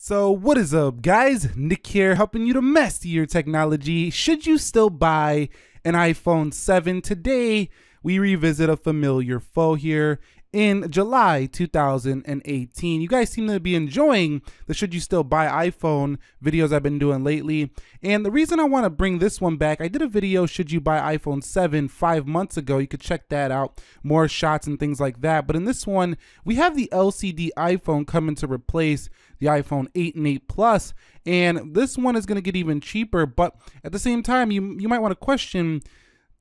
So what is up, guys? Nick here, helping you to master your technology. Should you still buy an iPhone 7? Today, we revisit a familiar foe here in July 2018. You guys seem to be enjoying the should you still buy iPhone videos I've been doing lately. And the reason I want to bring this one back, I did a video, should you buy iPhone 7 5 months ago. You could check that out, more shots and things like that. But in this one, we have the LCD iPhone coming to replace the iPhone 8 and 8 Plus. And this one is going to get even cheaper. But at the same time, you might want to question,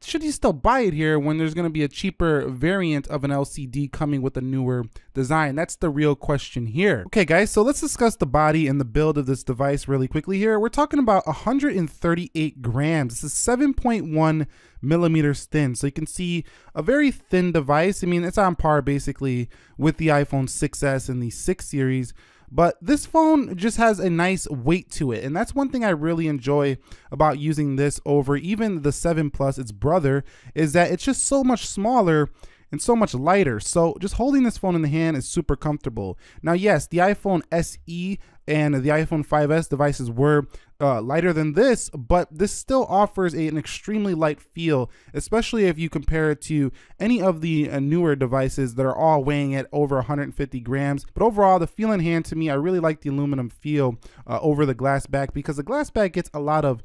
should you still buy it here when there's going to be a cheaper variant of an LCD coming with a newer design? That's the real question here. Okay, guys, so let's discuss the body and the build of this device really quickly here. We're talking about 138 grams. This is 7.1 millimeters thin. So you can see a very thin device. I mean, it's on par basically with the iPhone 6s and the 6 series. But this phone just has a nice weight to it. And that's one thing I really enjoy about using this over even the 7 Plus, its brother, is that it's just so much smaller and so much lighter. So just holding this phone in the hand is super comfortable. Now, yes, the iPhone SE and the iPhone 5s devices were lighter than this, but this still offers an extremely light feel, especially if you compare it to any of the newer devices that are all weighing at over 150 grams. But overall, the feel in hand to me, I really like the aluminum feel over the glass back, because the glass back gets a lot of,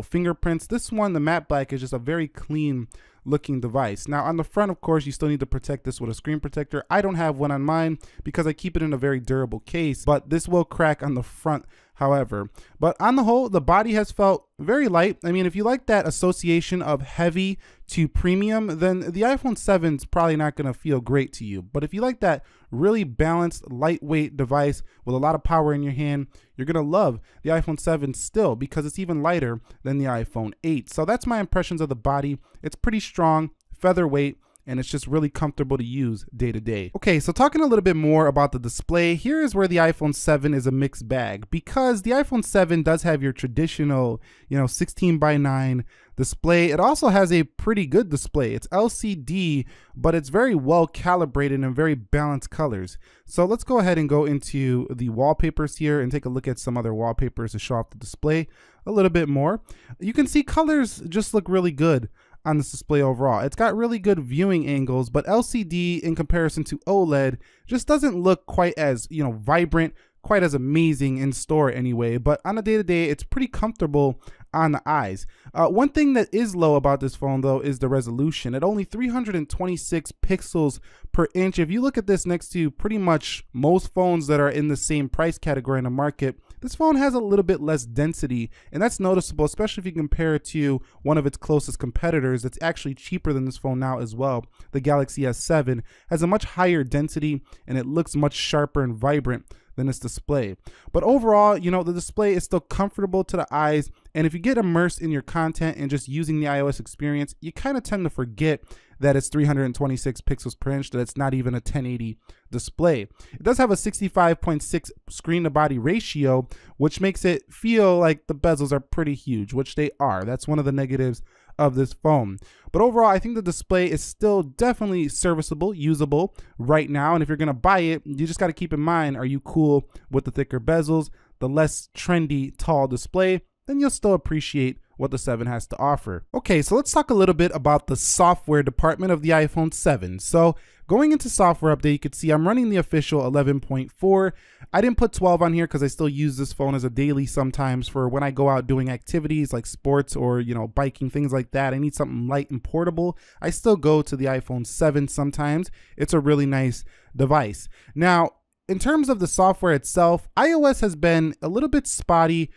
fingerprints. This one, the matte black, is just a very clean looking device. Now on the front, of course, you still need to protect this with a screen protector. I don't have one on mine because I keep it in a very durable case, but this will crack on the front, however. But on the whole, the body has felt very light. I mean, if you like that association of heavy to premium, then the iPhone 7 is probably not going to feel great to you. But if you like that really balanced, lightweight device with a lot of power in your hand, you're going to love the iPhone 7 still, because it's even lighter than the iPhone 8. So that's my impressions of the body. It's pretty strong, featherweight, and it's just really comfortable to use day to day. Okay, so talking a little bit more about the display, here is where the iPhone 7 is a mixed bag, because the iPhone 7 does have your traditional, 16:9 display. It also has a pretty good display. It's LCD, but it's very well calibrated and very balanced colors. So let's go ahead and go into the wallpapers here and take a look at some other wallpapers to show off the display a little bit more. You can see colors just look really good on this display overall. It's got really good viewing angles, but LCD in comparison to OLED just doesn't look quite as, vibrant, quite as amazing in store anyway. But on a day-to-day, it's pretty comfortable on the eyes. One thing that is low about this phone though is the resolution. At only 326 pixels per inch. If you look at this next to pretty much most phones that are in the same price category in the market, this phone has a little bit less density, and that's noticeable, especially if you compare it to one of its closest competitors that's actually cheaper than this phone now as well. The Galaxy S7 has a much higher density, and it looks much sharper and vibrant than its display. But overall, the display is still comfortable to the eyes, and if you get immersed in your content and just using the iOS experience, you kind of tend to forget that it's 326 pixels per inch, that it's not even a 1080 display. It does have a 65.6 screen to body ratio, which makes it feel like the bezels are pretty huge, which they are. That's one of the negatives of this phone. But overall, I think the display is still definitely serviceable, usable right now. And if you're gonna buy it, you just gotta keep in mind, are you cool with the thicker bezels, the less trendy tall display? Then you'll still appreciate what the 7 has to offer. Okay, so let's talk a little bit about the software department of the iPhone 7. So going into software update, you can see I'm running the official 11.4. I didn't put 12 on here because I still use this phone as a daily sometimes for when I go out doing activities like sports or, biking, things like that. I need something light and portable. I still go to the iPhone 7 sometimes. It's a really nice device. Now, in terms of the software itself, iOS has been a little bit spotty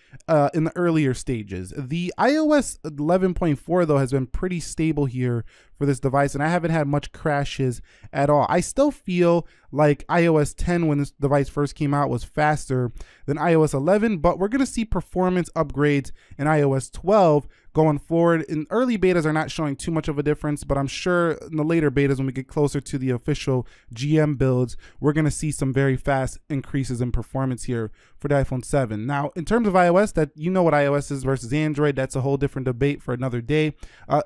in the earlier stages. The iOS 11.4 though has been pretty stable here for this device, and I haven't had much crashes at all. I still feel like iOS 10 when this device first came out was faster than iOS 11, but we're gonna see performance upgrades in iOS 12 going forward. In early betas are not showing too much of a difference, but I'm sure in the later betas, when we get closer to the official GM builds, we're going to see some very fast increases in performance here for the iPhone 7. Now, in terms of iOS, that you know what iOS is versus Android, that's a whole different debate for another day.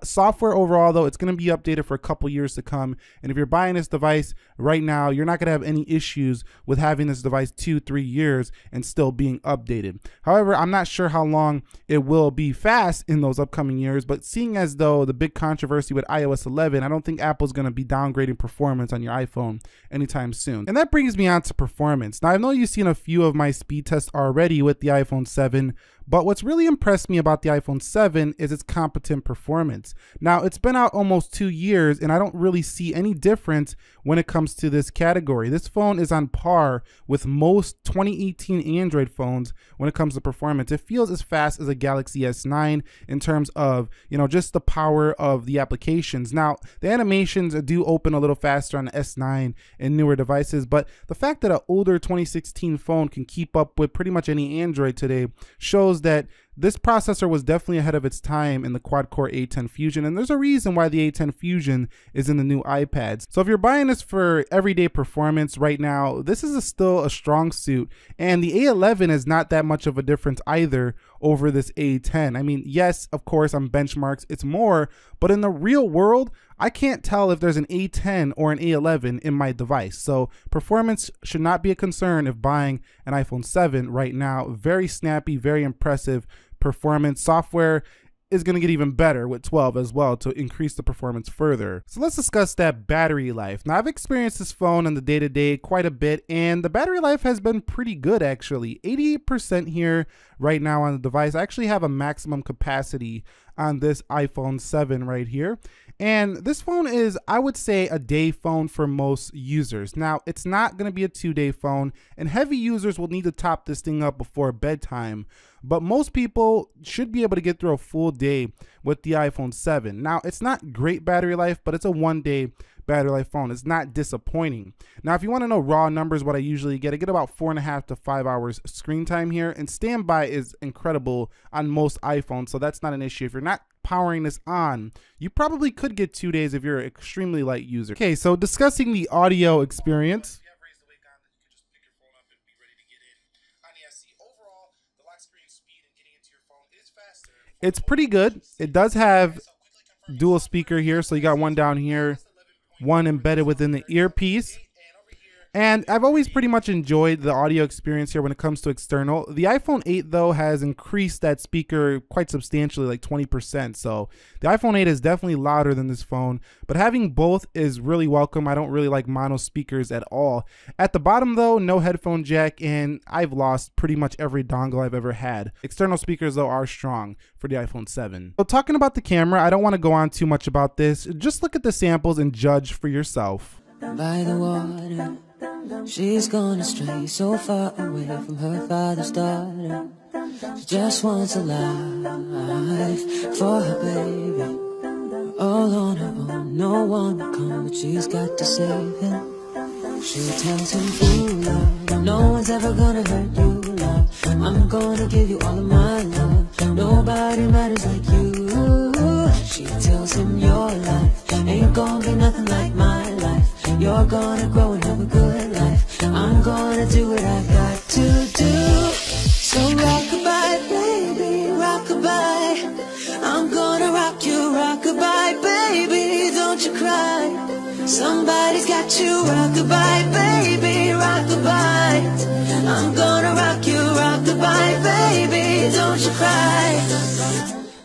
Software overall, though, it's going to be updated for a couple years to come. And if you're buying this device right now, you're not going to have any issues with having this device 2-3 years and still being updated. However, I'm not sure how long it will be fast in those upcoming years, but seeing as though the big controversy with iOS 11, I don't think Apple's going to be downgrading performance on your iPhone anytime soon. And that brings me on to performance. Now, I know you've seen a few of my speed tests already with the iPhone 7, but what's really impressed me about the iPhone 7 is its competent performance. Now, it's been out almost 2 years, and I don't really see any difference when it comes to this category. This phone is on par with most 2018 Android phones when it comes to performance. It feels as fast as a Galaxy S9 in terms of, you know, just the power of the applications. Now, the animations do open a little faster on the S9 and newer devices, but the fact that an older 2016 phone can keep up with pretty much any Android today shows that this processor was definitely ahead of its time in the quad-core A10 Fusion, and there's a reason why the A10 Fusion is in the new iPads. So if you're buying this for everyday performance right now, this is still a strong suit, and the A11 is not that much of a difference either over this A10. I mean, yes, of course, on benchmarks, it's more, but in the real world, I can't tell if there's an A10 or an A11 in my device. So performance should not be a concern if buying an iPhone 7 right now. Very snappy, very impressive performance. Software is going to get even better with 12 as well to increase the performance further. So let's discuss that battery life. Now, I've experienced this phone on the day-to-day quite a bit, and the battery life has been pretty good actually. 88% here right now on the device. I actually have a maximum capacity on this iPhone 7 right here. And this phone is, I would say, a day phone for most users. Now, it's not going to be a 2-day phone, and heavy users will need to top this thing up before bedtime. But most people should be able to get through a full day with the iPhone 7. Now, it's not great battery life, but it's a 1-day battery life phone. It's not disappointing. Now, if you want to know raw numbers, what I usually get, I get about 4.5 to 5 hours screen time here, and standby is incredible on most iPhones, so that's not an issue. If you're not powering this on, you probably could get 2 days if you're an extremely light user. Okay, so discussing the audio experience. It's pretty good. It does have dual speaker here, so you got one down here, one embedded within the earpiece. And I've always pretty much enjoyed the audio experience here when it comes to external. The iPhone 8, though, has increased that speaker quite substantially, like 20%. So the iPhone 8 is definitely louder than this phone, but having both is really welcome. I don't really like mono speakers at all. At the bottom, though, no headphone jack, and I've lost pretty much every dongle I've ever had. External speakers, though, are strong for the iPhone 7. So talking about the camera, I don't want to go on too much about this. Just look at the samples and judge for yourself. By the water, she's gone astray, so far away from her father's daughter. She just wants a life for her baby, all on her own. No one will come, but she's got to save him. She tells him, "Fool, love, no one's ever gonna hurt you, love. I'm gonna give you all of my love. Nobody matters like you." She tells him, "Your life ain't gonna be nothing like my life. You're gonna grow and have a good life. I'm gonna do what I got to do. So rockabye, baby, rockabye. I'm gonna rock you, rockabye, baby, don't you cry. Somebody's got you, rockabye, baby, rockabye. I'm gonna rock you, rockabye, baby, don't you cry.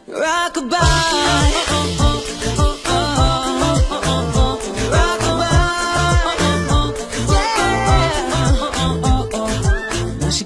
Rockabye."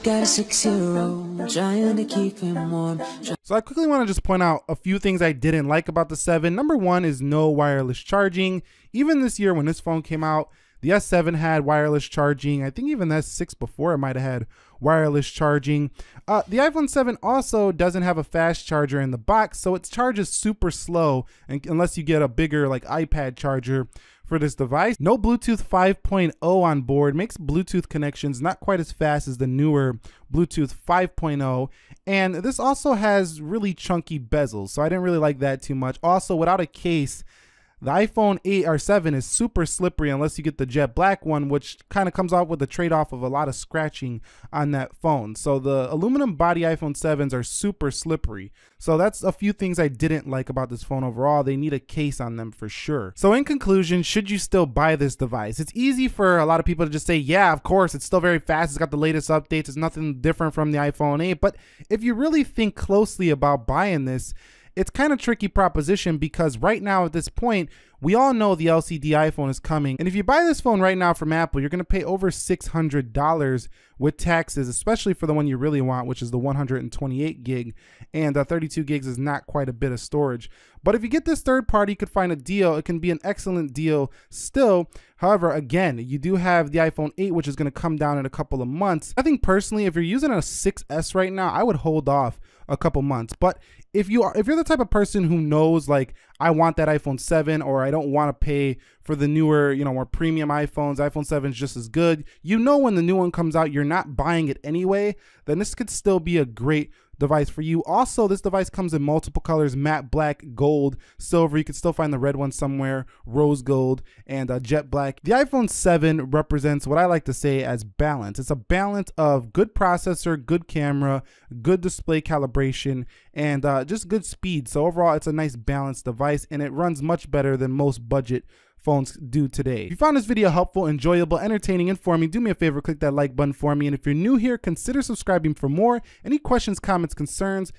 Got a 6-year-old trying to keep him warm. So I quickly want to just point out a few things I didn't like about the 7. Number one is no wireless charging. Even this year when this phone came out, The S7 had wireless charging. I think even the S6 before it might have had wireless charging. The iPhone 7 also doesn't have a fast charger in the box, so it charges super slow unless you get a bigger like iPad charger for this device. No Bluetooth 5.0 on board, makes Bluetooth connections not quite as fast as the newer Bluetooth 5.0, and this also has really chunky bezels, so I didn't really like that too much. Also, without a case, the iPhone 8 or 7 is super slippery unless you get the jet black one, which kind of comes out with the trade-off of a lot of scratching on that phone. So the aluminum body iPhone 7s are super slippery. So that's a few things I didn't like about this phone overall. They need a case on them for sure. So in conclusion, should you still buy this device? It's easy for a lot of people to just say, yeah, of course, it's still very fast. It's got the latest updates. It's nothing different from the iPhone 8. But if you really think closely about buying this, it's kind of tricky proposition, because right now at this point, we all know the LCD iPhone is coming. And if you buy this phone right now from Apple, you're going to pay over $600 with taxes, especially for the one you really want, which is the 128 gig. And 32 gigs is not quite a bit of storage. But if you get this third party, you could find a deal. It can be an excellent deal still. However, again, you do have the iPhone 8, which is going to come down in a couple of months. I think personally, if you're using a 6S right now, I would hold off a couple months. But if you're the type of person who knows, like, I want that iPhone 7, or I don't want to pay for the newer, more premium iPhones, iPhone 7 is just as good. When the new one comes out, you're not buying it anyway, then this could still be a great device for you. Also, this device comes in multiple colors: matte black, gold, silver. You can still find the red one somewhere, rose gold, and jet black. The iPhone 7 represents what I like to say as balance. It's a balance of good processor, good camera, good display calibration, and just good speed. So overall, it's a nice balanced device, and it runs much better than most budget phones do today. If you found this video helpful, enjoyable, entertaining, informing, do me a favor, click that like button for me. And if you're new here, consider subscribing for more. Any questions, comments, concerns,